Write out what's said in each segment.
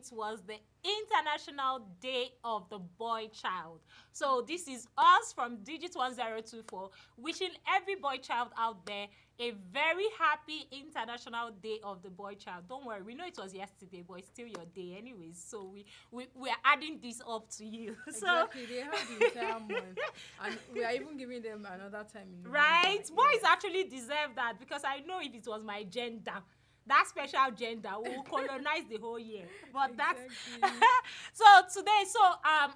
17th was the International Day of the Boy Child. So this is us from Digit 1024 wishing every boy child out there a very happy International Day of the Boy Child. Don't worry, we know it was yesterday, but it's still your day anyways. So we are adding this up to you. Exactly, they have the entire month, and we are even giving them another time in November. Right? Boys Yeah. actually deserve that, because I know if it was my gender, that special gender will colonize the whole year. But that's Exactly.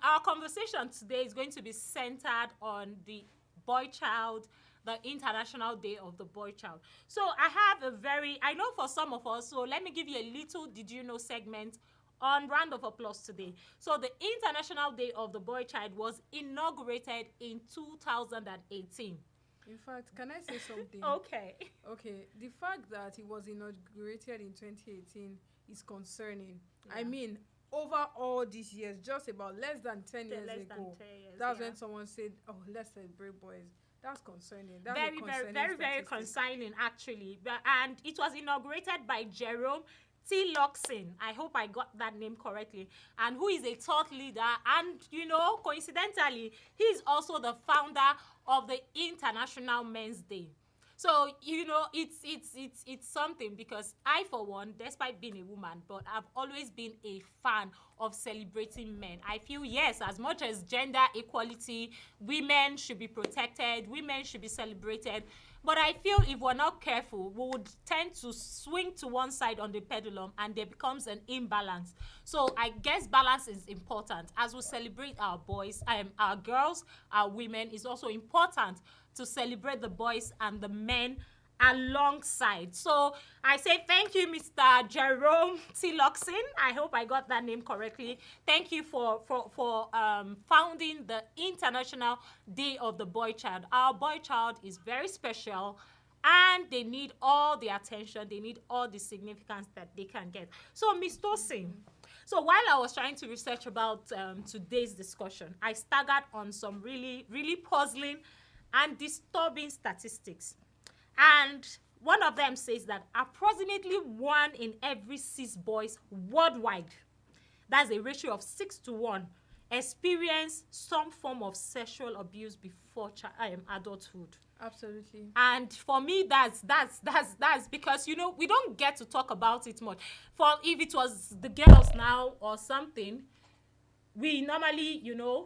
our conversation today is going to be centered on the boy child, the International Day of the Boy Child. So I know for some of us, so let me give you a little did you know segment on round of applause today. So the International Day of the Boy Child was inaugurated in 2018. In fact, can I say something? Okay. Okay, the fact that it was inaugurated in 2018 is concerning. I Yeah. mean, over all these years, just about less than 10 years Less ago, than 10 years. that's Yeah. when someone said, "Oh, let's celebrate boys." That's concerning. That's a Very, very, concerning very, very statistic. consigning, actually. And it was inaugurated by Jerome T. Loxin. I hope I got that name correctly. And who is a thought leader. And, coincidentally, he is also the founder of the International Men's Day. So, it's something, because I, for one, despite being a woman, but I've always been a fan of celebrating men. I feel, yes, as much as gender equality, women should be protected, women should be celebrated. But I feel if we're not careful, we would tend to swing to one side on the pendulum and there becomes an imbalance. So I guess balance is important. As we celebrate our boys, our girls, our women, it's also important to celebrate the boys and the men alongside. So I say thank you, Mr. Jerome T. Loxin. I hope I got that name correctly. Thank you for founding the International Day of the Boy Child. Our boy child is very special, and they need all the attention, they need all the significance that they can get. So, Ms. Tosin, so while I was trying to research about today's discussion, I staggered on some really, really puzzling and disturbing statistics. And one of them says that approximately 1 in every 6 boys worldwide, that's a ratio of 6-1, experience some form of sexual abuse before adulthood. Absolutely. And for me, that's because we don't get to talk about it much. For if it was the girls now or something, we normally,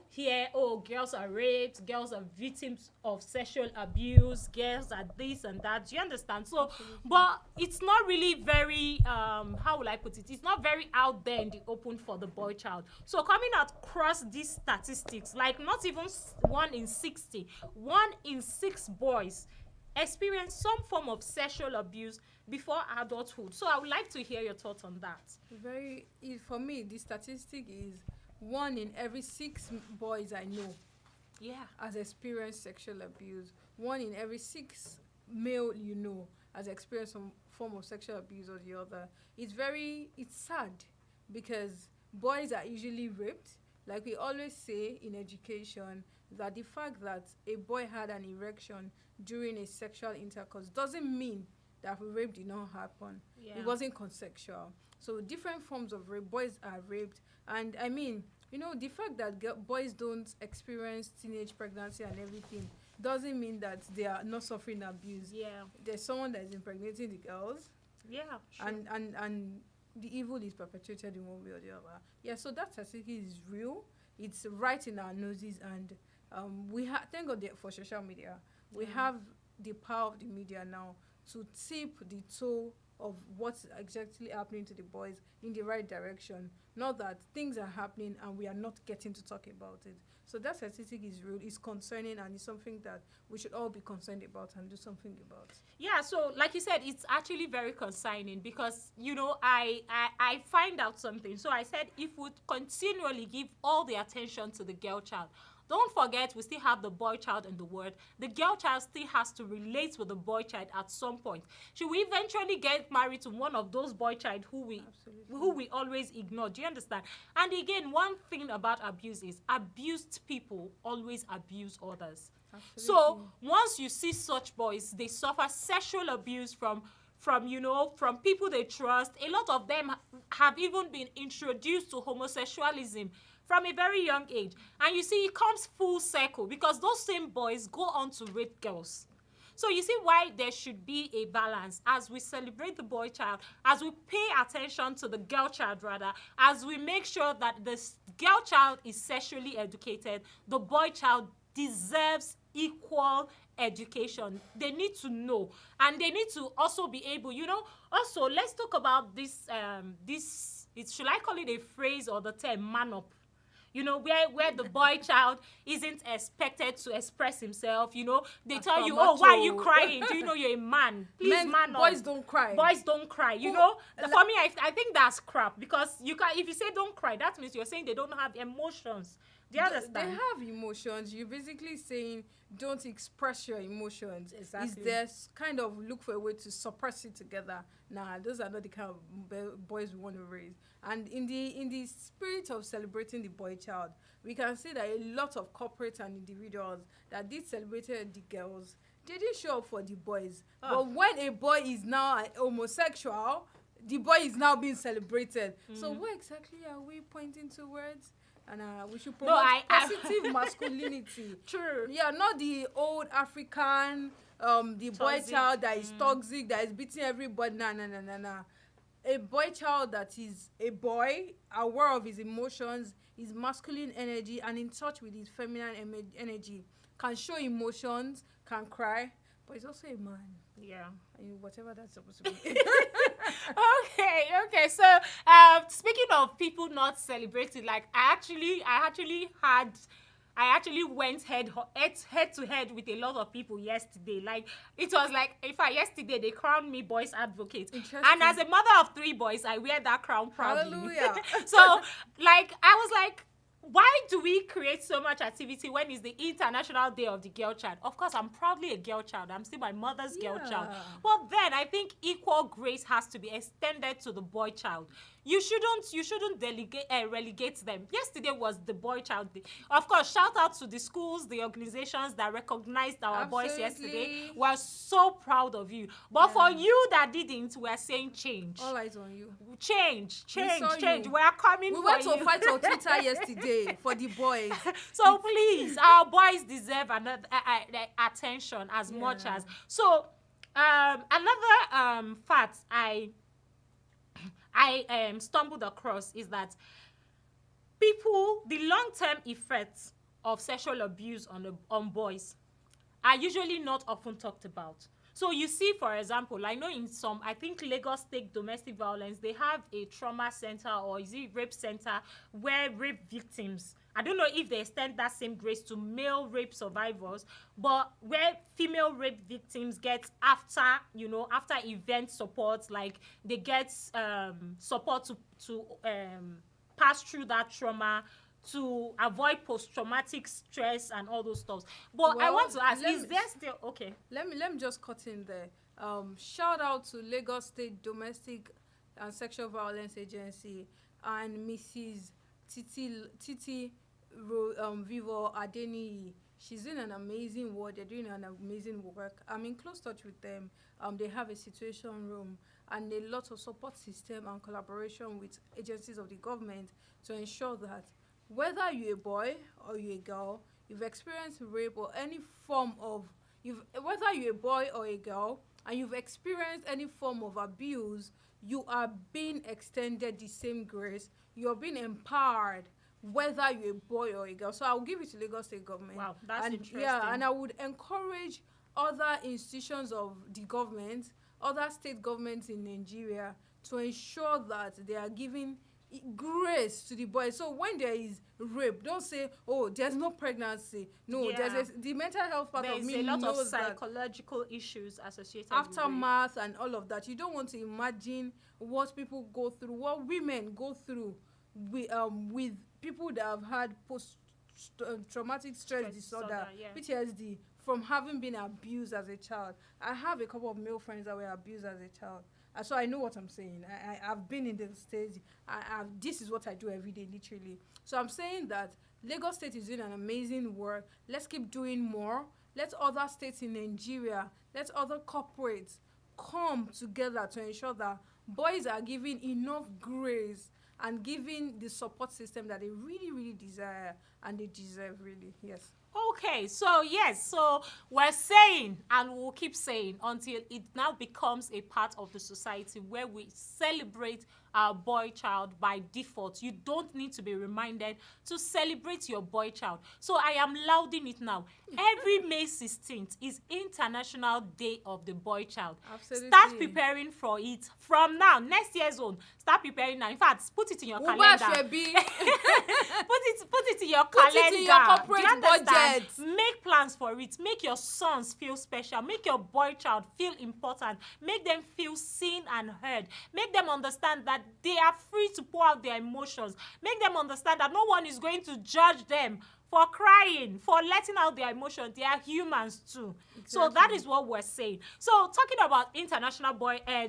hear, oh, girls are raped, girls are victims of sexual abuse, girls are this and that. Do you understand? So, but it's not really very, how will I put it? It's not very out there in the open for the boy child. So coming across these statistics, like not even 1 in 60, 1 in 6 boys experience some form of sexual abuse before adulthood. So I would like to hear your thoughts on that. For me, the statistic is 1 in every 6 boys I know has experienced sexual abuse. 1 in every 6 male has experienced some form of sexual abuse or the other. It's sad because boys are usually raped. Like we always say in education, that the fact that a boy had an erection during a sexual intercourse doesn't mean that rape did not happen. Yeah. It wasn't consensual. So different forms of rape, boys are raped. And I mean, the fact that boys don't experience teenage pregnancy and everything doesn't mean that they are not suffering abuse. Yeah. There's someone that is impregnating the girls. Yeah. Sure. And the evil is perpetuated in one way or the other. Yeah, so that statistic is real. It's right in our noses, and thank God for social media. We have the power of the media now to tip the toe of what's exactly happening to the boys in the right direction. Not that things are happening and we are not getting to talk about it. So that statistic is real, it's concerning, and it's something that we should all be concerned about and do something about. Yeah, so like you said, it's actually very concerning because, I find out something. So I said if we continually give all the attention to the girl child, don't forget we still have the boy child in the world. The girl child still has to relate with the boy child at some point. Should we eventually get married to one of those boy child who we always ignore? Do you understand? And again, one thing about abuse is abused people always abuse others. Absolutely. So once you see such boys, they suffer sexual abuse from from, you know, from people they trust. A lot of them have even been introduced to homosexualism from a very young age. And you see, it comes full circle because those same boys go on to rape girls. So you see why there should be a balance as we celebrate the boy child, as we pay attention to the girl child rather, as we make sure that the girl child is sexually educated, the boy child deserves equal education. They need to know, and they need to also be able, you know. Also, let's talk about this should I call it a phrase or the term man up? You know, where the boy child isn't expected to express himself. You know, they tell you, oh, why are you crying? Do you know you're a man? Please, man up. Boys don't cry. Boys don't cry. You know, for me, I think that's crap, because you can, if you say don't cry, that means you're saying they don't have emotions. Do you understand? They have emotions. You're basically saying don't express your emotions. Exactly. Is there kind of look for a way to suppress it together? Nah, those are not the kind of boys we want to raise. And in the spirit of celebrating the boy child, we can see that a lot of corporates and individuals that did celebrated the girls, they didn't show up for the boys. But when a boy is now a homosexual, the boy is now being celebrated. So what exactly are we pointing towards? And we should promote positive masculinity. True. Yeah, not the old African, the boy child that is toxic, that is beating everybody. Nah. A boy child that is a boy, aware of his emotions, his masculine energy, and in touch with his feminine energy, can show emotions, can cry, but he's also a man. Yeah. Whatever that's supposed to be. Okay. So, speaking of people not celebrating, like I actually went head to head with a lot of people yesterday. Like, it was like, in fact, yesterday they crowned me boys advocate. And as a mother of 3 boys, I wear that crown proudly. Hallelujah. So, like, I was like, why do we create so much activity when it's the International Day of the Girl Child? Of course, I'm proudly a girl child. I'm still my mother's girl child. But then I think equal grace has to be extended to the boy child. You shouldn't relegate them. Yesterday was the boy child day. Of course, shout out to the schools, the organizations that recognized our boys yesterday. We're so proud of you. But for you that didn't, we're saying change. All eyes on you. Change. We are coming for you. We went to fight on Twitter yesterday for the boys. So please, our boys deserve another attention as much as. So another fact I stumbled across is that the long-term effects of sexual abuse on boys are usually not often talked about. So you see, for example, I know in some, I think Lagos State domestic violence, they have a trauma center, or is it rape center, where rape victims, I don't know if they extend that same grace to male rape survivors, but where female rape victims get after event support, like they get support to pass through that trauma, to avoid post-traumatic stress and all those stuff. But I want to ask, is there still okay? Let me just cut in there. Shout out to Lagos State Domestic and Sexual Violence Agency and Mrs. Titi Vivo Adeni. She's doing an amazing work. They're doing an amazing work. I'm in close touch with them. They have a situation room and a lot of support system and collaboration with agencies of the government to ensure that whether you're a boy or you're a girl, you've experienced rape or any form of, whether you're a boy or a girl, and you've experienced any form of abuse, you are being extended the same grace. You're being empowered, whether you're a boy or a girl. So I'll give it to Lagos State government. Wow, that's interesting. Yeah, and I would encourage other institutions of the government, other state governments in Nigeria, to ensure that they are giving grace to the boys. So when there is rape, don't say, oh, there's no pregnancy. No, there's the mental health part of me knows that. There's a lot of psychological issues associated aftermath with rape and all of that. You don't want to imagine what people go through, what women go through with people that have had post-traumatic stress disorder, PTSD, from having been abused as a child. I have a couple of male friends that were abused as a child. So I know what I'm saying. I've been in the stage. This is what I do every day, literally. So I'm saying that Lagos State is doing an amazing work. Let's keep doing more. Let other states in Nigeria, let other corporates come together to ensure that boys are given enough grace and given the support system that they really, really desire and they deserve, really. Yes. Okay, so yes, so we're saying and we'll keep saying until it now becomes a part of the society where we celebrate our boy child by default. You don't need to be reminded to celebrate your boy child. So I am louding it now. Every May 16th is International Day of the Boy Child. Absolutely. Start preparing for it from now. Next year's own. Start preparing now. In fact, put it in your calendar. put it in your calendar. Put it in your corporate budget. Make plans for it. Make your sons feel special. Make your boy child feel important. Make them feel seen and heard. Make them understand that they are free to pour out their emotions. Make them understand that no one is going to judge them for crying, for letting out their emotions. They are humans too. Exactly. So that is what we're saying. So talking about International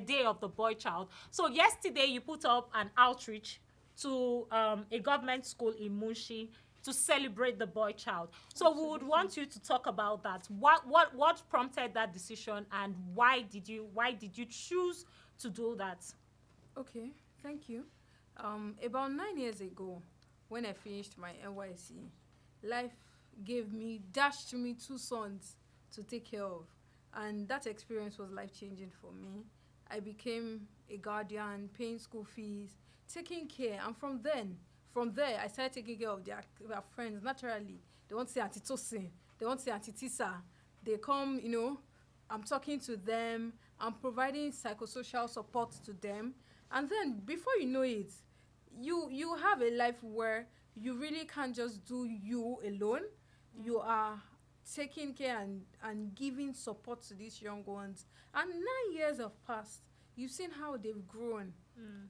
Day of the Boy Child. So yesterday you put up an outreach to a government school in Munshi to celebrate the boy child. So we would want you to talk about that. What prompted that decision, and why did you choose to do that? Okay, thank you. About 9 years ago, when I finished my NYC, life dashed me 2 sons to take care of, and that experience was life-changing for me. I became a guardian, paying school fees, taking care, and from there, I started taking care of their friends naturally. They want to say Auntie Tosin, they want to say Auntie Tisa. They come, I'm talking to them, I'm providing psychosocial support to them. And then before you know it, you have a life where you really can't just do you alone. You are taking care and giving support to these young ones. And 9 years have passed. You've seen how they've grown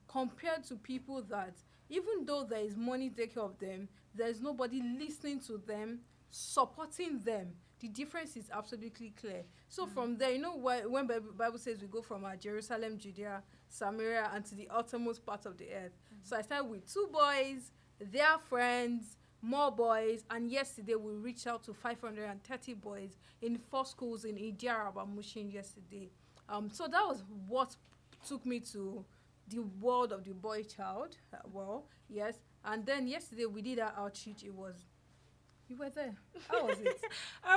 compared to people that, even though there is money to take care of them, there's nobody listening to them, supporting them. The difference is absolutely clear. So from there, when Bible says we go from Jerusalem, Judea, Samaria, and to the uttermost part of the earth. So I started with 2 boys, their friends, more boys, and yesterday we reached out to 530 boys in 4 schools in Idiaraba, Mushin yesterday. So that was what took me to the world of the boy child. Yes. And then yesterday we did our outreach. You were there. How was it?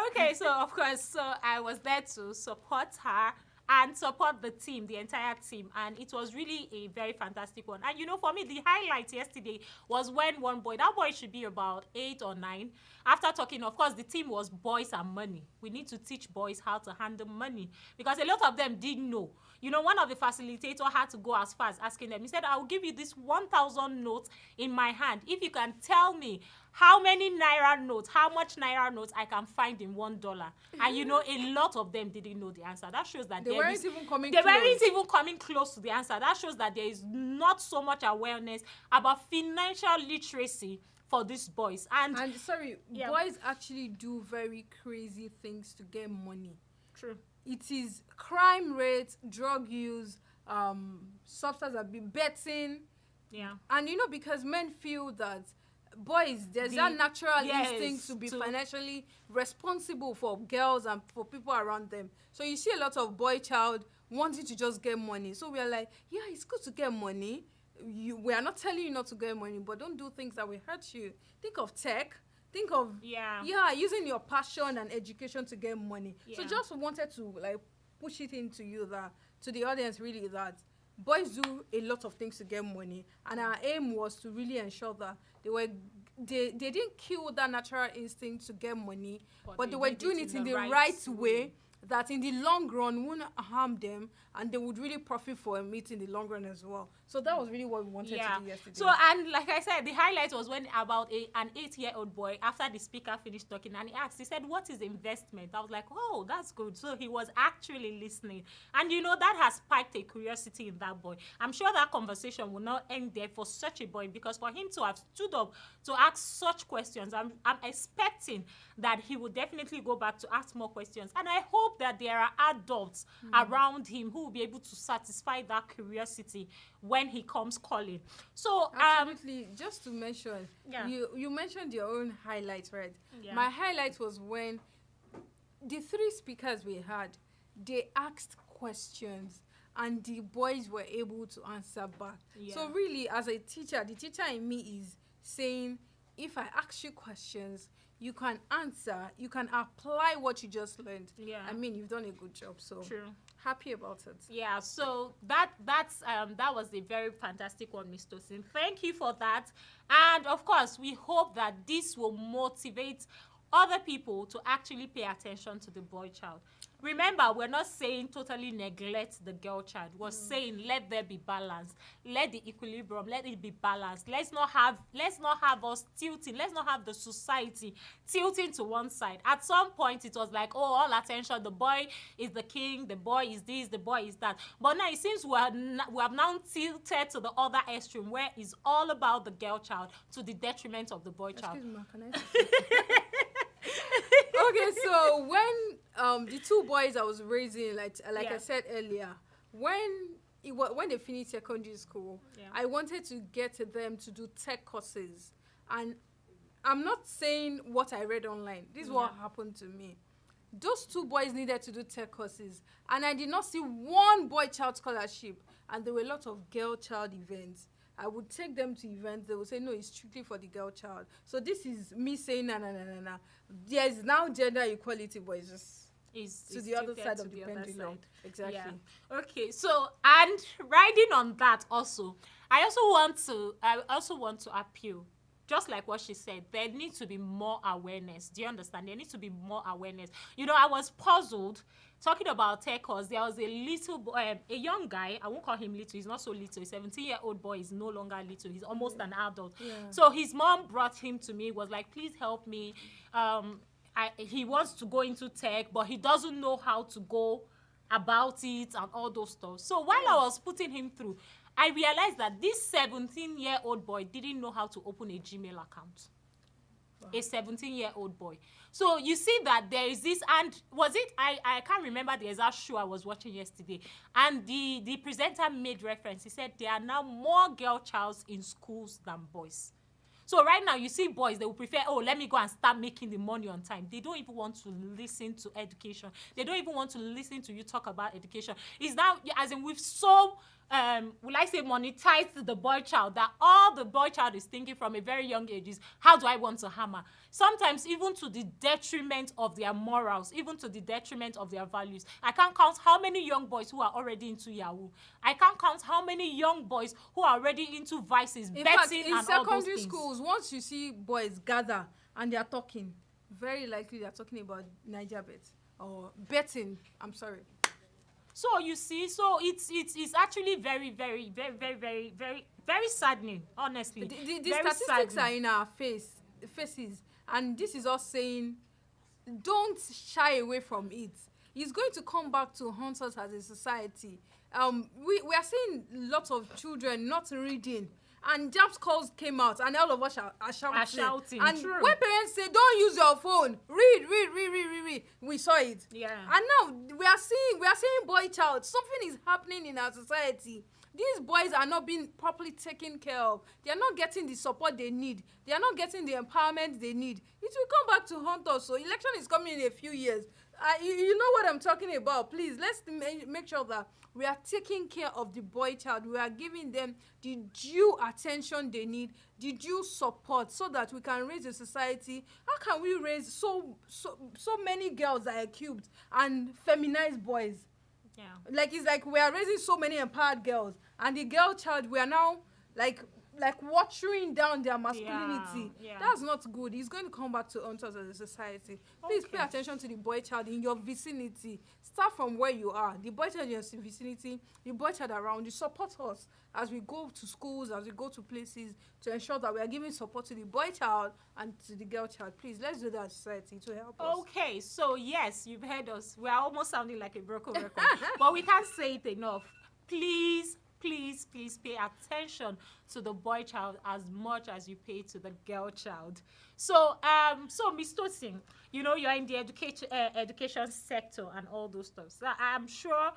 Okay, so of course, so I was there to support her and support the team, the entire team, and it was really a very fantastic one. And for me, the highlight yesterday was when one boy, that boy should be about 8 or 9, after talking, of course, the team was boys and money. We need to teach boys how to handle money, because a lot of them didn't know. One of the facilitators had to go as far as asking them. He said, I will give you this 1,000 notes in my hand if you can tell me how much naira notes I can find in $1. And a lot of them didn't know the answer. That shows that they weren't even coming close to the answer. That shows that there is not so much awareness about financial literacy for these boys. And boys actually do very crazy things to get money. True. It is crime rate, drug use, substance abuse, betting. Yeah. And because men feel that boys, there's that natural instinct to be financially responsible for girls and for people around them. So you see a lot of boy child wanting to just get money. So we are like, yeah, it's good to get money. We are not telling you not to get money, but don't do things that will hurt you. Think of tech. Think of using your passion and education to get money. So just wanted to push it into you, that to the audience, really, that boys do a lot of things to get money, and our aim was to really ensure that they didn't kill that natural instinct to get money, but they were doing it in the right way. That in the long run wouldn't harm them, and they would really profit from it in the long run as well. So that was really what we wanted to do yesterday. So, and like I said, the highlight was when about an 8-year-old boy, after the speaker finished talking, and he said, what is investment? I was like, oh, that's good. So he was actually listening. And that has spiked a curiosity in that boy. I'm sure that conversation will not end there for such a boy, because for him to have stood up to ask such questions, I'm expecting that he will definitely go back to ask more questions. And I hope that there are adults around him who will be able to satisfy that curiosity when he comes calling. So absolutely. Just to mention, you mentioned your own highlights, right? My highlight was when the 3 speakers we had, they asked questions and the boys were able to answer back. Yeah. So really, as a teacher, the teacher in me is saying, if I ask you questions, you can answer, you can apply what you just learned. Yeah. I mean, you've done a good job. So True. happy about it. Yeah, so that was a very fantastic one, Miss Tosin. Thank you for that. And of course, we hope that this will motivate other people to actually pay attention to the boy child. Remember, we're not saying totally neglect the girl child. We're saying let there be balance. Let the equilibrium, let it be balanced. Let's not have us tilting. Let's not have the society tilting to one side. At some point, it was like, oh, all attention, the boy is the king, the boy is this, the boy is that. But now it seems we have now tilted to the other extreme, where it's all about the girl child to the detriment of the boy child. Excuse me, can I say okay, so when the two boys I was raising, like Yeah. I said earlier, when they finished secondary school, Yeah. I wanted to get them to do tech courses. And I'm not saying what I read online. This is what happened to me. Those two boys needed to do tech courses, and I did not see one boy child scholarship, and there were a lot of girl child events. I would take them to events. They would say, no, it's strictly for the girl child. So this is me saying, no. There is now gender equality, but it's just Is to the other side of the the other pendulum. side. Exactly. Yeah. Okay. So, and riding on that also, I also want to appeal. Just like what she said, there needs to be more awareness. Do you understand? There needs to be more awareness. You know, I was puzzled talking about tech course. There was a little boy, a young guy. I won't call him little. He's not so little. A 17-year-old boy is no longer little. He's almost an adult. Yeah. So his mom brought him to me. Was like, please help me. He wants to go into tech, but he doesn't know how to go about it and all those stuff. So while I was putting him through, I realized that this 17-year-old boy didn't know how to open a Gmail account. Wow. A 17-year-old boy. So you see that there is this, and was it, I can't remember the exact show I was watching yesterday, and the presenter made reference. He said there are now more girl childs in schools than boys. So right now, you see boys, they will prefer, oh, let me go and start making the money on time. They don't even want to listen to education. They don't even want to listen to you talk about education. It's now, as in we've so, will I say, monetized the boy child, that all the boy child is thinking from a very young age is, how do I want to hammer? Sometimes even to the detriment of their morals, even to the detriment of their values. I can't count how many young boys who are already into Yahoo. I can't count how many young boys who are already into vices, In betting, fact, in and all those things. secondary schools, once you see boys gather and they are talking, very likely they are talking about Niger bet or betting. I'm sorry. So you see, so it's actually very, very, very, very, very, very, very saddening, honestly. The statistics are in our faces, and this is us saying, don't shy away from it. It's going to come back to haunt us as a society. We are seeing lots of children not reading, and jobs calls came out, and all of us are shouting. And true. when parents say, don't use your phone, read, we saw it. Yeah. And now we are seeing boy child. Something is happening in our society. These boys are not being properly taken care of. They are not getting the support they need. They are not getting the empowerment they need. It will come back to haunt us. So election is coming in a few years. You know what I'm talking about. Please, let's make sure that we are taking care of the boy child. We are giving them the due attention they need, the due support, so that we can raise a society. How can we raise so many girls that are cubed and feminized boys? Yeah. Like, it's like we are raising so many empowered girls, and the girl child, we are now like watering down their masculinity. Yeah. That's not good. It's going to come back to haunt us as a society. Please pay attention to the boy child in your vicinity. Start from where you are. The boy child in your vicinity, the boy child around you. Support us as we go to schools, as we go to places, to ensure that we are giving support to the boy child and to the girl child. Please, let's do that as society to help us. Okay, so yes, you've heard us. We are almost sounding like a broken record, but we can't say it enough. Please pay attention to the boy child as much as you pay to the girl child. So Miss Tosin, you know, you're in the education sector and all those stuff. So I'm sure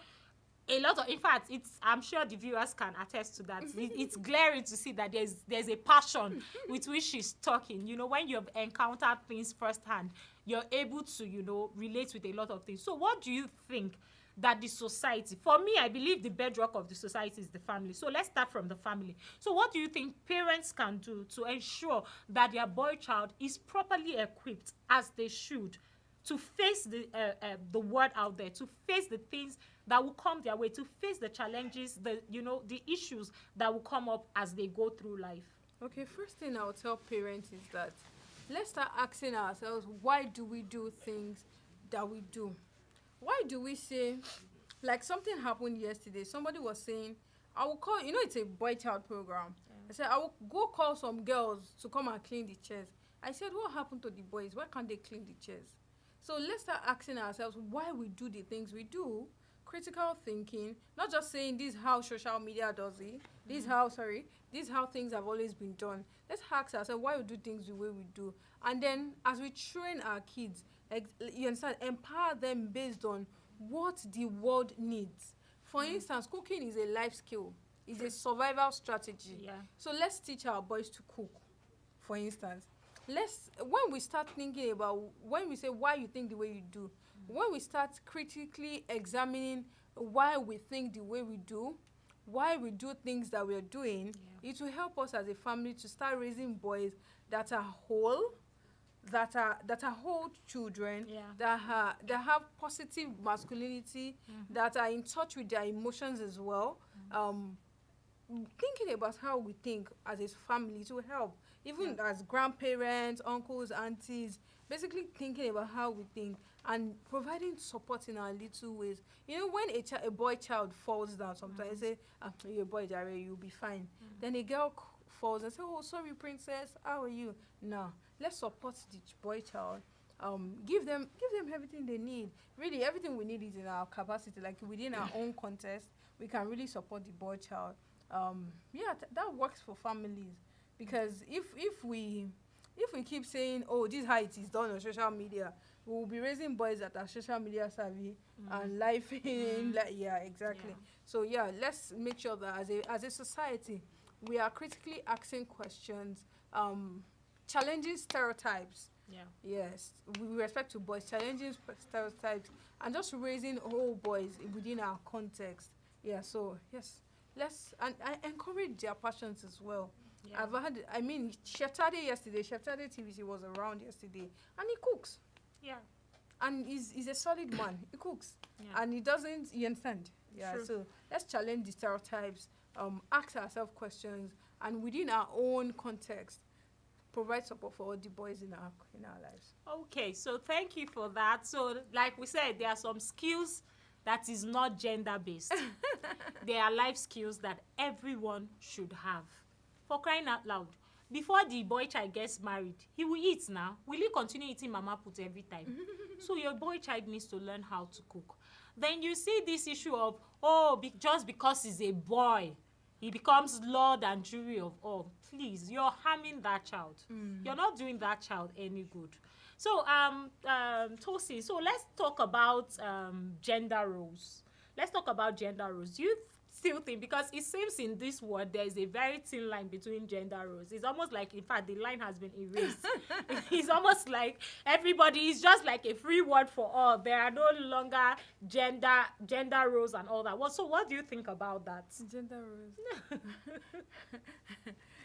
a lot of, in fact, I'm sure the viewers can attest to that. It's glaring to see that there's a passion with which she's talking. You know, when you've encountered things firsthand, you're able to, you know, relate with a lot of things. So what do you think that the society, for me, I believe the bedrock of the society is the family. So let's start from the family. So what do you think parents can do to ensure that their boy child is properly equipped, as they should, to face the world out there, to face the things that will come their way, to face the challenges, the issues that will come up as they go through life? Okay, first thing I would tell parents is that let's start asking ourselves, why do we do things that we do? Why do we say, like something happened yesterday, somebody was saying, I will call, it's a boy child program. Yeah. I said, I will go call some girls to come and clean the chairs. I said, what happened to the boys? Why can't they clean the chairs? So let's start asking ourselves why we do the things we do. Critical thinking, not just saying this is how social media does it, this is how things have always been done. Let's ask ourselves why we do things the way we do. And then as we train our kids, you understand, empower them based on what the world needs. For instance, cooking is a life skill. It's a survival strategy. Yeah. So let's teach our boys to cook, for instance. When we start thinking about, when we say why you think the way you do, when we start critically examining why we think the way we do, why we do things that we're doing, it will help us as a family to start raising boys that are whole, that are whole children, that have positive masculinity, that are in touch with their emotions as well. Thinking about how we think as a family to help, even as grandparents, uncles, aunties, basically thinking about how we think and providing support in our little ways. When a boy child falls down, sometimes say, you're a boy, Jare, you'll be fine. Then a girl falls and say, oh, sorry, princess, how are you? No, let's support the boy child. Give them everything they need. Really, everything we need is in our capacity. Like within our own context, we can really support the boy child. That works for families, because if we keep saying, oh, this is how it is done on social media, we will be raising boys that are social media savvy and life in exactly. So let's make sure that as a society we are critically asking questions, challenging stereotypes. Yes, with respect to boys, challenging stereotypes and just raising whole boys within our context. So yes, let's and encourage their passions as well. Chef Tade TVC was around yesterday, and he cooks. And he's a solid man. He cooks. And he doesn't, you understand? True. So let's challenge the stereotypes, ask ourselves questions, and within our own context, provide support for all the boys in our lives. Okay, so thank you for that. So like we said, there are some skills that is not gender-based. There are life skills that everyone should have. For crying out loud, before the boy child gets married, he will eat now. Will he continue eating mama put every time? So your boy child needs to learn how to cook. Then you see this issue of, just because he's a boy, he becomes lord and jury of all. Please, you're harming that child. You're not doing that child any good. So, Tosi, so let's talk about gender roles. Do you still think, because it seems in this world there is a very thin line between gender roles? It's almost like, in fact, the line has been erased. It's almost like everybody is just like a free word for all. There are no longer gender roles and all that. So what do you think about that? Gender roles.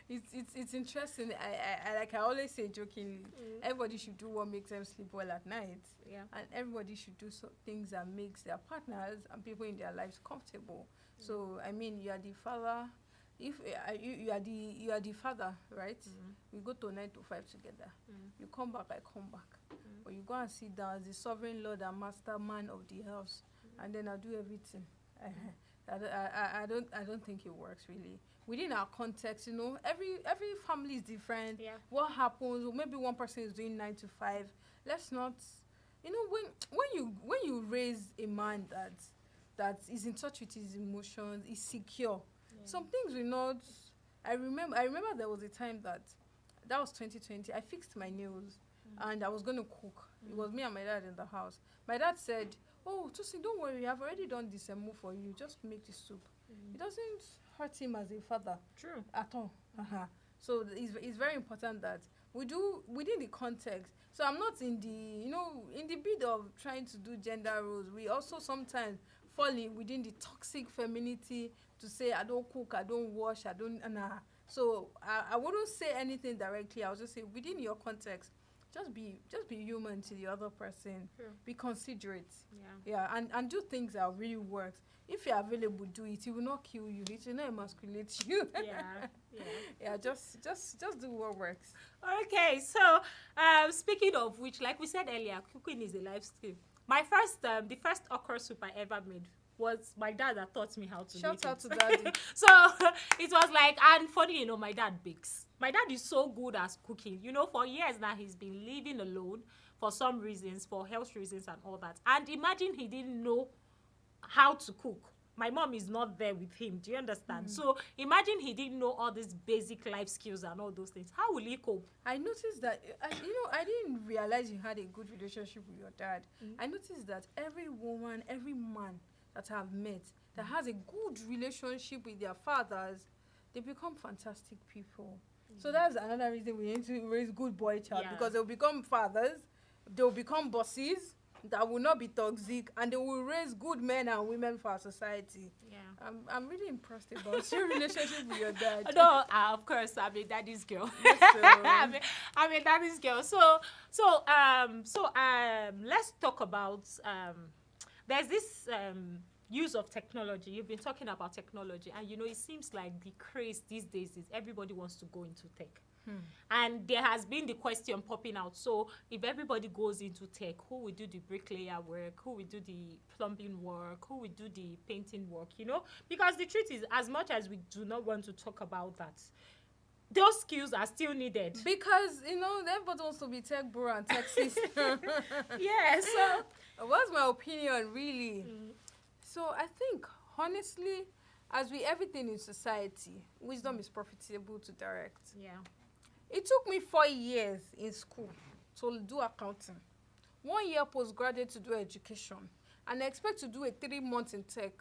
It's interesting. I always say jokingly, everybody should do what makes them sleep well at night. And everybody should do things that makes their partners and people in their lives comfortable. So you are the father. If you are the father, right? We go to 9 to 5 together. You come back, I come back. Or you go and sit down as the sovereign lord and master man of the house, and then I do everything. I don't think it works really. Within our context, every family is different. What happens? Maybe one person is doing 9 to 5. Let's not, when you raise a man that is in touch with his emotions, is secure. Some things will not. I remember there was a time that was 2020. I fixed my nails and I was going to cook. It was me and my dad in the house. My dad said, "Oh, Tosin, don't worry. I've already done this and move for you. Just make the soup." It doesn't hurt him as a father. True. At all. So it's very important that we do within the context. So I'm not in the bid of trying to do gender roles. We also sometimes falling within the toxic femininity to say I don't cook, I don't wash, I don't nah. So I wouldn't say anything directly. I'll just say within your context, just be human to the other person. True. Be considerate. Yeah. Yeah, and do things that really works. If you're available, do it. It will not kill you. It will not emasculate you. Yeah. Just do what works. Okay, so speaking of which, like we said earlier, cooking is a life skill. My first, the first okra soup I ever made was my dad that taught me how to make it. Shout out to daddy. So it was like, and funny, you know, my dad bakes. My dad is so good at cooking. You know, for years now he's been living alone for some reasons, for health reasons and all that. And imagine he didn't know how to cook. My mom is not there with him. Do you understand? So imagine he didn't know all these basic life skills and all those things. How will he cope? I noticed that, I didn't realize you had a good relationship with your dad. I noticed that every woman, every man that I've met that has a good relationship with their fathers, they become fantastic people. So that's another reason we need to raise good boy child, because they'll become fathers, they'll become bosses that will not be toxic, and they will raise good men and women for our society. Yeah, I'm really impressed about your relationship with your dad. No, of course, I'm a daddy's girl. Yes, I'm a daddy's girl. So let's talk about there's this use of technology. You've been talking about technology, and you know it seems like the craze these days is everybody wants to go into tech. And there has been the question popping out. So if everybody goes into tech, who will do the bricklayer work? Who will do the plumbing work? Who will do the painting work? You know, because the truth is, as much as we do not want to talk about that, those skills are still needed. Because, you know, everybody wants to be tech bro and tech sis. Yeah, so what's my opinion, really? So I think, honestly, as with everything in society, wisdom is profitable to direct. Yeah. It took me 4 years in school to do accounting. 1 year postgraduate to do education. And I expect to do a 3 months in tech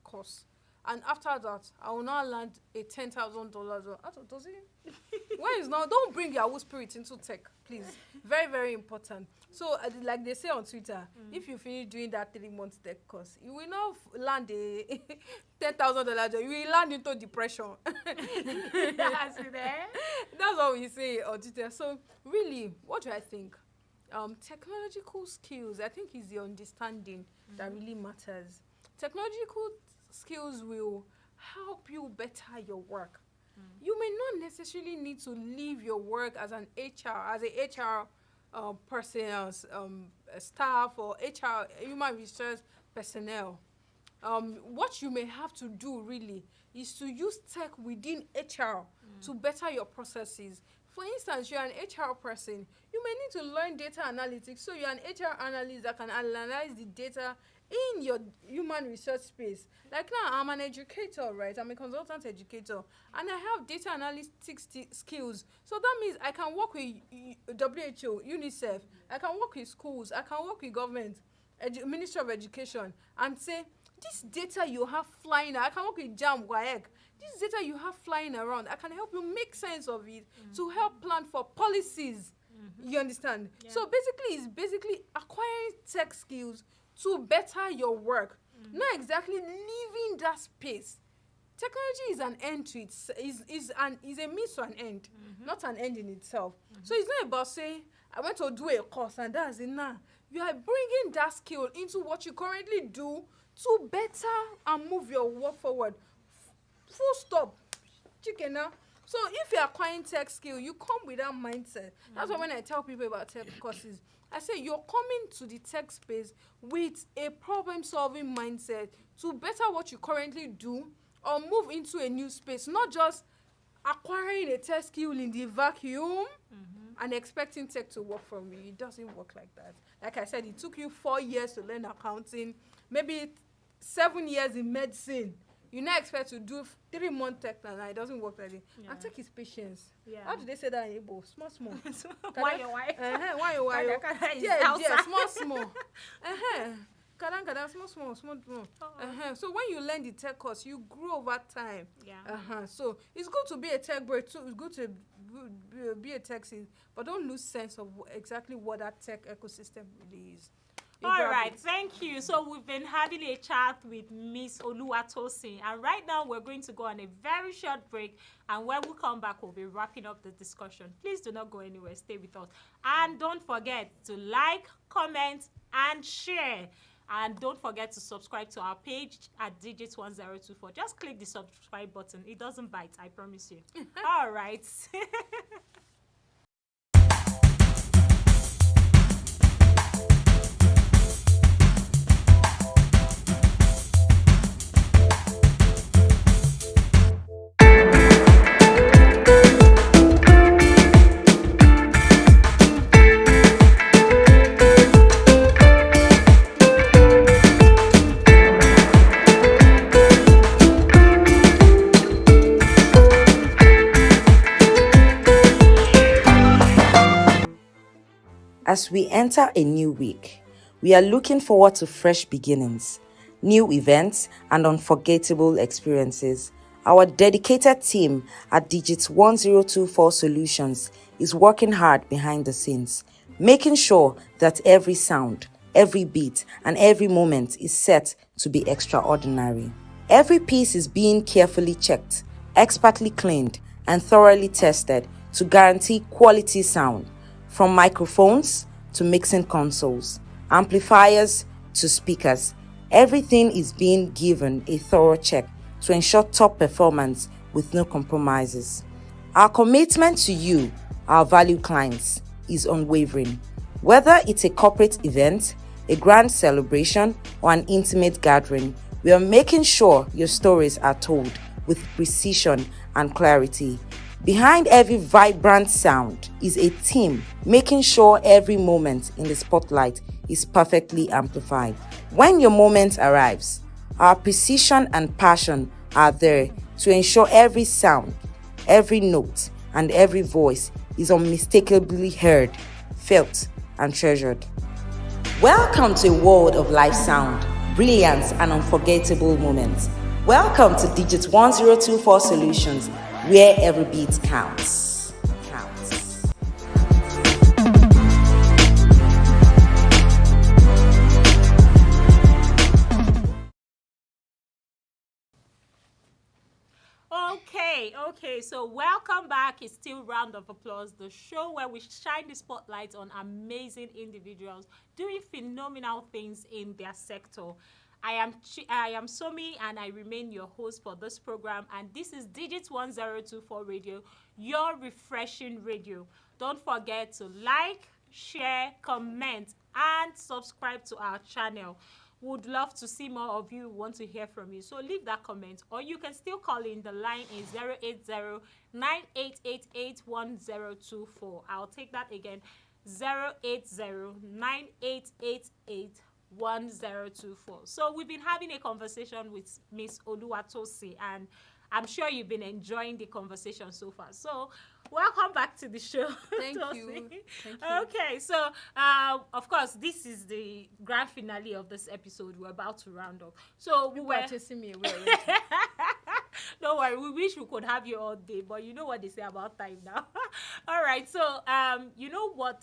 course. And after that, I will now land a $10,000. Does it? Why is now? Don't bring your whole spirit into tech, please. Very, very important. So, like they say on Twitter, if you finish doing that 3 months tech course, you will not land a $10,000 job. You will land into depression. That's what we say on Twitter. So, really, what do I think? Technological skills, I think, is the understanding that really matters. Technological skills will help you better your work. You may not necessarily need to leave your work as an HR person, staff, or HR human resource personnel. What you may have to do really is to use tech within HR to better your processes. For instance, you're an HR person, you may need to learn data analytics. So you're an HR analyst that can analyze the data in your human research space. Like now, I'm an educator, right? I'm a consultant educator, and I have data analytics skills. So that means I can work with WHO, UNICEF, I can work with schools, I can work with government, Ministry of Education, and say, this data you have flying, I can work with JAM, WAEC. This data you have flying around, I can help you make sense of it to help plan for policies. You understand? Yeah. So it's acquiring tech skills to better your work, not exactly leaving that space. Technology is an end to it, is a means to an end, not an end in itself. So it's not about saying, I went to do a course and that's it. Nah, you are bringing that skill into what you currently do to better and move your work forward. Full stop. Chicken now. So if you're acquiring tech skill, you come with that mindset. That's why when I tell people about tech courses, I say you're coming to the tech space with a problem-solving mindset to better what you currently do or move into a new space, not just acquiring a tech skill in the vacuum and expecting tech to work for you. It doesn't work like that. Like I said, it took you 4 years to learn accounting, maybe 7 years in medicine. You now expect to do 3 months tech, and it doesn't work like that. Yeah. And tech is patience. Yeah. How do they say that in Igbo? Small. Why? Why? Yeah, small. Kada, small. So when you learn the tech course, you grow over time. Yeah. So it's good to be a tech bro too. It's good to be a tech sis, but don't lose sense of exactly what that tech ecosystem really is. All right, thank you. So we've been having a chat with Miss OLUWATOSIN, and right now we're going to go on a very short break, and when we come back, we'll be wrapping up the discussion. Please do not go anywhere. Stay with us. And don't forget to like, comment, and share. And don't forget to subscribe to our page at digits1024. Just click the subscribe button. It doesn't bite, I promise you. All right. As we enter a new week, we are looking forward to fresh beginnings, new events, and unforgettable experiences. Our dedicated team at Digits 1024 Solutions is working hard behind the scenes, making sure that every sound, every beat, and every moment is set to be extraordinary. Every piece is being carefully checked, expertly cleaned, and thoroughly tested to guarantee quality sound. From microphones to mixing consoles, amplifiers to speakers, everything is being given a thorough check to ensure top performance with no compromises. Our commitment to you, our valued clients, is unwavering. Whether it's a corporate event, a grand celebration, or an intimate gathering, we are making sure your stories are told with precision and clarity. Behind every vibrant sound is a team making sure every moment in the spotlight is perfectly amplified. When your moment arrives, our precision and passion are there to ensure every sound, every note, and every voice is unmistakably heard, felt, and treasured. Welcome to a world of live sound, brilliance, and unforgettable moments. Welcome to Digits 1024 Solutions, where every beat counts. Okay, so welcome back. It's still Round of Applause, the show where we shine the spotlight on amazing individuals doing phenomenal things in their sector. I am Sommie, and I remain your host for this program, and this is Digits 1024 Radio, your refreshing radio. Don't forget to like, share, comment, and subscribe to our channel. Would love to see more of you, want to hear from you. So leave that comment, or you can still call in. The line is 080-9888-1024. I'll take that again, 080-9888-1024. So we've been having a conversation with Miss OLUWATOSIN, and I'm sure you've been enjoying the conversation so far. So welcome back to the show. Thank you. Okay, so of course, this is the grand finale of this episode. We're about to round up. So we were chasing me away. Don't worry, we wish we could have you all day, but you know what they say about time now. All right, so you know what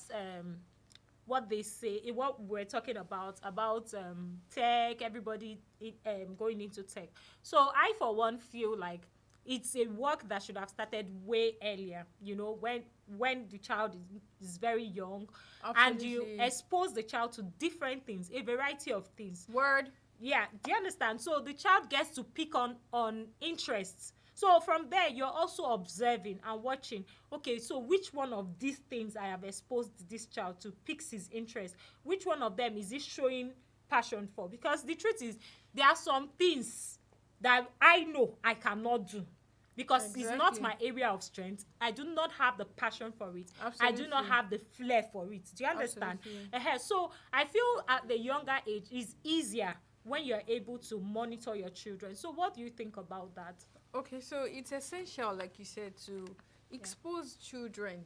they say, what we're talking about tech, everybody going into tech. So I, for one, feel like it's a work that should have started way earlier, you know, when the child is very young. Absolutely. And you expose the child to different things, a variety of things. Word. Yeah, do you understand? So the child gets to pick on interests. So from there, you're also observing and watching, okay, so which one of these things I have exposed this child to piques his interest? Which one of them is he showing passion for? Because the truth is, there are some things that I know I cannot do because it's not my area of strength. I do not have the passion for it. Absolutely. I do not have the flair for it. Do you understand? So I feel at the younger age is easier when you're able to monitor your children. So what do you think about that? Okay, so it's essential, like you said, to expose children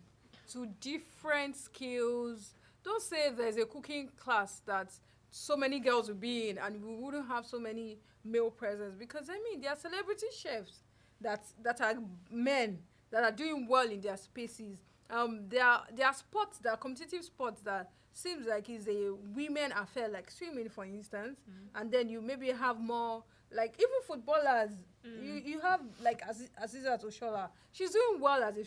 to different skills. Don't say there's a cooking class that so many girls will be in and we wouldn't have so many male presence, because I mean there are celebrity chefs that are men that are doing well in their spaces. there are sports, there are competitive sports that seems like it's a women affair, like swimming, for instance, and then you maybe have more, like even footballers. You have like Aziza Oshola. She's doing well as a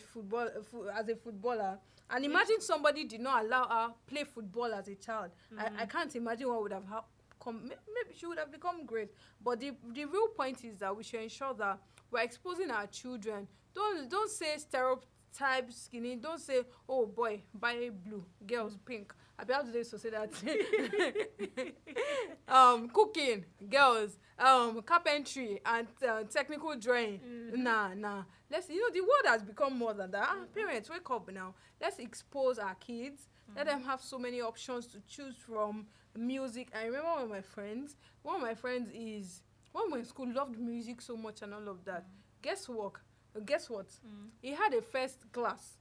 footballer. And imagine somebody did not allow her play football as a child. I can't imagine what would have maybe she would have become great. But the real point is that we should ensure that we're exposing our children. Don't say stereotype skinny. Don't say, oh boy, buy blue, girls pink. I be able to say that. Cooking, girls, carpentry and technical drawing. Nah. Let's, the world has become more than that. Parents, wake up now. Let's expose our kids. Let them have so many options to choose from. Music. I remember one of my friends is, when we were in school, loved music so much and all of that. Guess what? He had a first class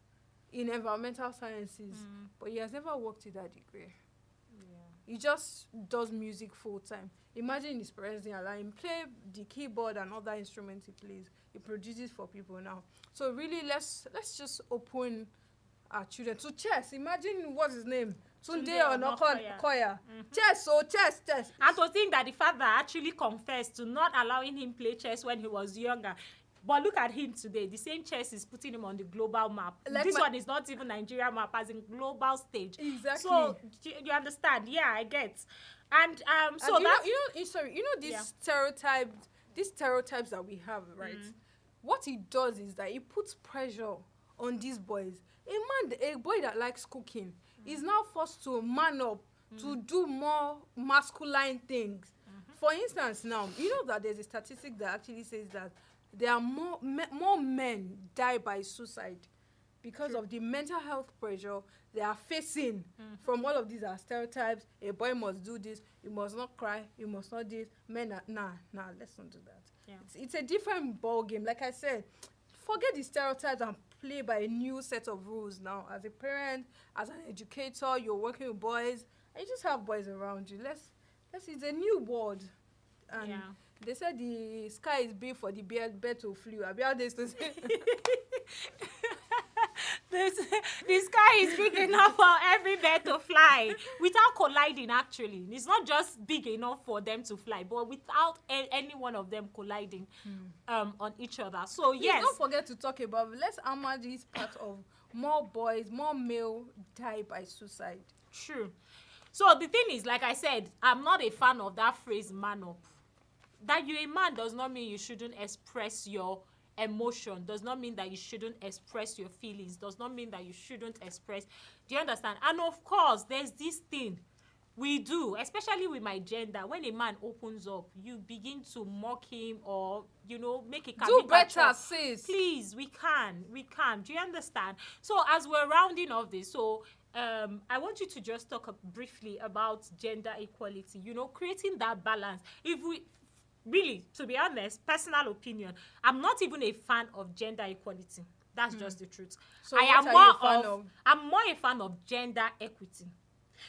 in environmental sciences, but he has never worked with that degree. He just does music full time. Imagine his parents didn't allow him play the keyboard and other instruments he plays. He produces for people now. So really, let's just open our children to chess. Imagine what's his name, Tunde Onokoya. Chess. And to think that the father actually confessed to not allowing him play chess when he was younger. But look at him today. The same chess is putting him on the global map. Like this one is not even Nigeria map, as in global stage. Exactly. So you understand? Yeah, I get. And so and that these stereotypes that we have, right? What he does is that he puts pressure on these boys. A boy that likes cooking is now forced to man up to do more masculine things. For instance, now you know that there's a statistic that actually says that there are more men die by suicide because of the mental health pressure they are facing from all of these stereotypes. A boy must do this, you must not cry, you must not this. Men are, nah, let's not do that. Yeah. It's a different ball game. Like I said, forget the stereotypes and play by a new set of rules now. As a parent, as an educator, you're working with boys, and you just have boys around you. It's a new world. And they said the sky is big for the bird to fly. I be how they used to say. The sky is big enough for every bird to fly without colliding. Actually, it's not just big enough for them to fly, but without any one of them colliding on each other. So yes, don't forget to talk about. Let's hammer this part of more male die by suicide. True. So the thing is, like I said, I'm not a fan of that phrase "man up." That you're a man does not mean you shouldn't express your emotion, does not mean that you shouldn't express your feelings, does not mean that you shouldn't express. Do you understand? And of course, there's this thing we do, especially with my gender. When a man opens up, you begin to mock him or, make a do better, sis. Please, we can. Do you understand? So as we're rounding off this, I want you to just talk briefly about gender equality, creating that balance. If we really, to be honest, personal opinion, I'm not even a fan of gender equality. That's just the truth. So I'm more a fan of gender equity.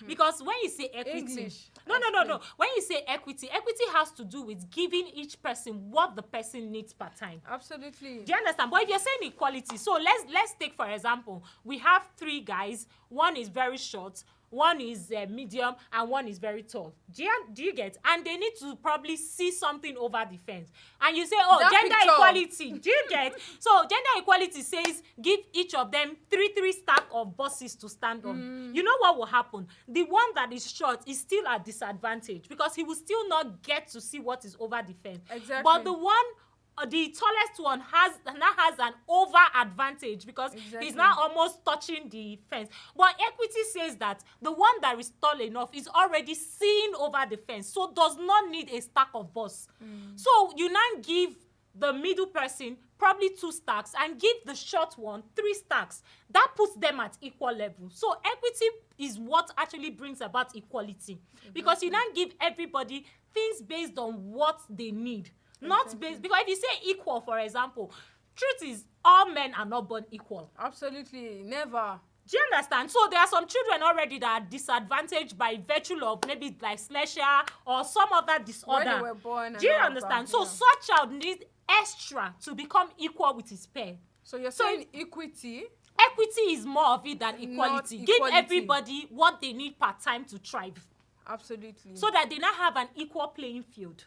Because when you say equity, English, no. When you say equity has to do with giving each person what the person needs per time. Absolutely. Do you understand? But if you're saying equality, so let's take for example, we have 3 guys. One is very short, one is medium, and one is very tall. Do you get? And they need to probably see something over the fence. And you say, that gender picture. Equality. Do you get? So gender equality says give each of them three stack of buses to stand on. You know what will happen? The one that is short is still at disadvantage because he will still not get to see what is over the fence. Exactly. But the tallest one has an over advantage because he's now almost touching the fence. But equity says that the one that is tall enough is already seeing over the fence, so does not need a stack of bus. So you now give the middle person probably 2 stacks and give the short one 3 stacks. That puts them at equal level. So equity is what actually brings about equality because you now give everybody things based on what they need. Not based, because if you say equal, for example, truth is all men are not born equal. Absolutely, never. Do you understand? So there are some children already that are disadvantaged by virtue of maybe dyslexia or some other disorder. When they were born. Do you understand? So such child needs extra to become equal with his peer. So you're saying equity? equity is more of it than equality. Give everybody what they need per time to thrive. Absolutely. So that they now have an equal playing field.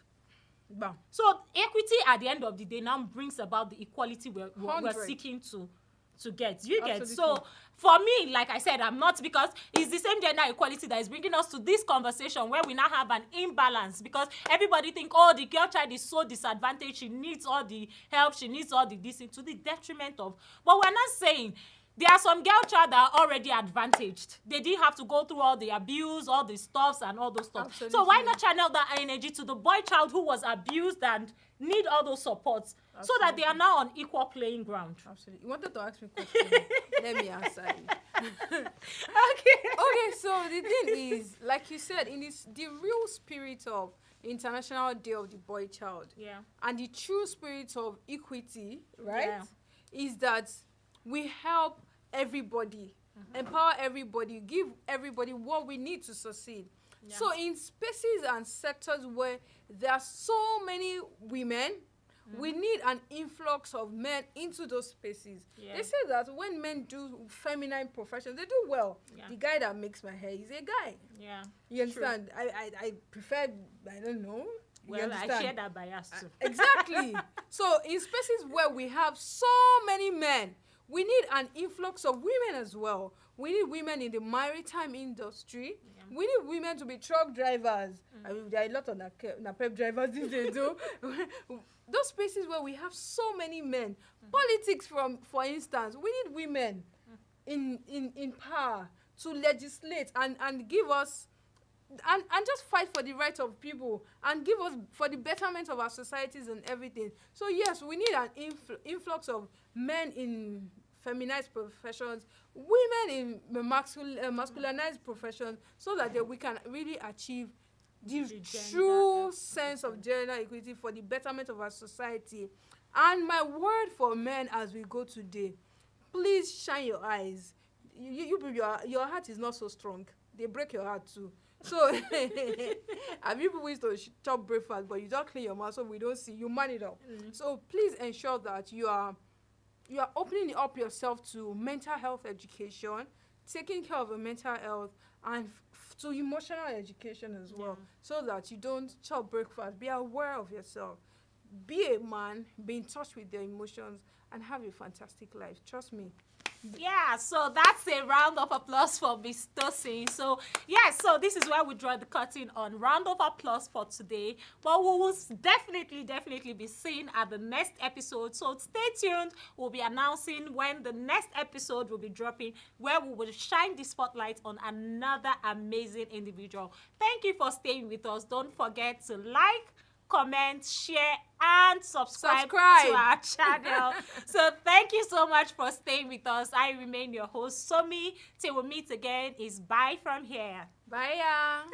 Bam. So equity at the end of the day now brings about the equality we're seeking to get. You get? So for me, like I said, I'm not, because it's the same gender equality that is bringing us to this conversation where we now have an imbalance, because everybody think, oh, the girl child is so disadvantaged, she needs all the help, she needs all the this, to the detriment of. But we're not saying there are some girl child that are already advantaged. They didn't have to go through all the abuse, all the stuffs and all those stuff. Absolutely. So why not channel that energy to the boy child who was abused and need all those supports? Absolutely. So that they are now on equal playing ground. Absolutely. You wanted to ask me a question. Let me answer you. Okay, so the thing is, like you said, in this, the real spirit of International Day of the Boy Child, and the true spirit of equity, right, is that we help everybody, empower everybody, give everybody what we need to succeed. So in spaces and sectors where there are so many women, we need an influx of men into those spaces. They say that when men do feminine professions, they do well. The guy that makes my hair is a guy. You understand? I prefer, I don't know. Well, I share that bias too. Exactly. So in spaces where we have so many men, we need an influx of women as well. We need women in the maritime industry. We need women to be truck drivers. I mean, there are a lot of napep drivers these days, too. Those spaces where we have so many men. Politics, for instance, we need women in power to legislate and give us, and just fight for the rights of people and give us for the betterment of our societies and everything. So yes, we need an influx of men in feminized professions, women in masculinized professions, so that we can really achieve the true sense of gender equity for the betterment of our society. And my word for men as we go today, please shine your eyes. Your heart is not so strong. They break your heart too. So, and people used to chop breakfast, but you don't clean your mouth so we don't see. You man it up. So please ensure that you are opening up yourself to mental health education, taking care of your mental health, and to emotional education as well, so that you don't chop breakfast. Be aware of yourself. Be a man, be in touch with your emotions, and have a fantastic life. Trust me. Yeah, so that's a round of applause for Miss Tosin. So, yes, so this is where we draw the curtain on round of applause for today. But we will definitely be seen at the next episode. So stay tuned. We'll be announcing when the next episode will be dropping, where we will shine the spotlight on another amazing individual. Thank you for staying with us. Don't forget to like, comment, share, and subscribe to our channel. So thank you so much for staying with us. I remain your host, Sommie. Till we meet again, is bye from here. Bye.